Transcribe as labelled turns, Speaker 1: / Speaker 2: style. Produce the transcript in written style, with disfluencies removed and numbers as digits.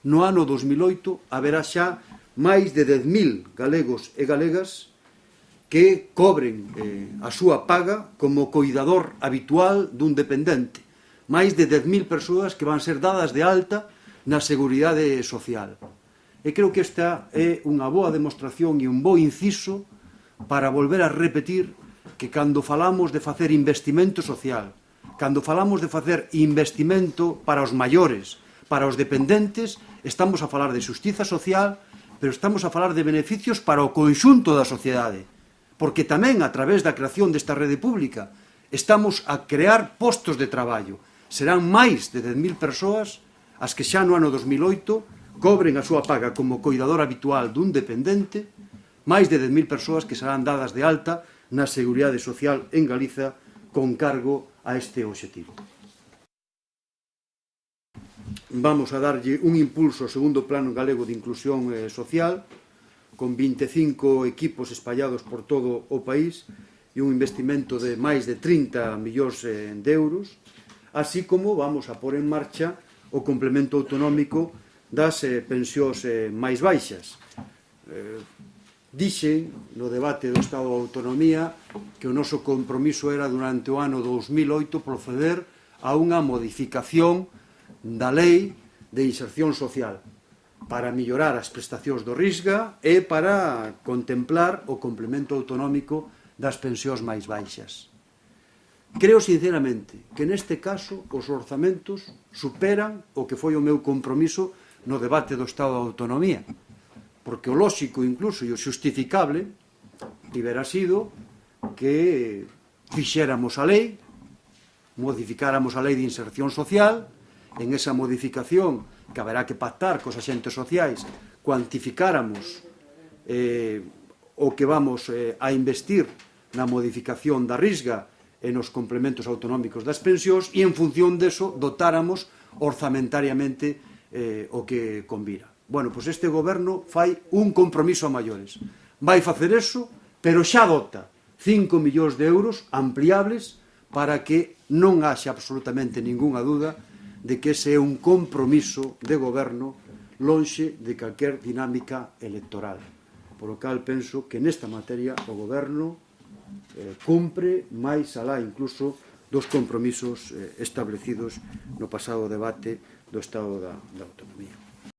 Speaker 1: no ano 2008 haberá xa máis de 10.000 galegos e galegas que cobren a súa paga como coidador habitual dun dependente. Máis de 10.000 persoas que van ser dadas de alta na Seguridade Social. E creo que esta é unha boa demostración e un bo inciso para volver a repetir que cando falamos de facer investimento social, cando falamos de facer investimento para os maiores, para os dependentes, estamos a falar de xustiza social, pero estamos a falar de beneficios para o conxunto da sociedade. Porque tamén, a través da creación desta rede pública, estamos a crear postos de traballo. Serán máis de 10.000 persoas as que xa no ano 2008 cobren a súa paga como coidador habitual dun dependente, máis de 10.000 persoas que serán dadas de alta na Seguridade Social en Galiza con cargo a este obxectivo. Vamos a darlle un impulso ao segundo plano galego de inclusión social, con 25 equipos espallados por todo o país e un investimento de máis de 30 millóns de euros, así como vamos a pôr en marcha o complemento autonómico das pensións máis baixas. Dixen no debate do Estado de Autonomía que o noso compromiso era durante o ano 2008 proceder a unha modificación da Lei de Inserción Social para mellorar as prestacións do Risga e para contemplar o complemento autonómico das pensións máis baixas. Creo sinceramente que neste caso os orzamentos superan o que foi o meu compromiso no debate do Estado de Autonomía, porque o lóxico incluso e o xustificable tivera sido que fixéramos a lei, modificáramos a lei de inserción social, en esa modificación que haberá que pactar cos axentes sociais, cuantificáramos o que vamos a investir na modificación da Risga e nos complementos autonómicos das pensións e en función deso dotáramos orzamentariamente o que convira. Bueno, pois este goberno fai un compromiso a maiores. Vai facer eso, pero xa dota 5 millóns de euros ampliables para que non haxa absolutamente ningunha dúda de que ese é un compromiso de goberno lonxe de calquer dinámica electoral. Por lo cal penso que nesta materia o goberno cumpre máis alá incluso dos compromisos establecidos no pasado debate do Estado da Autonomía.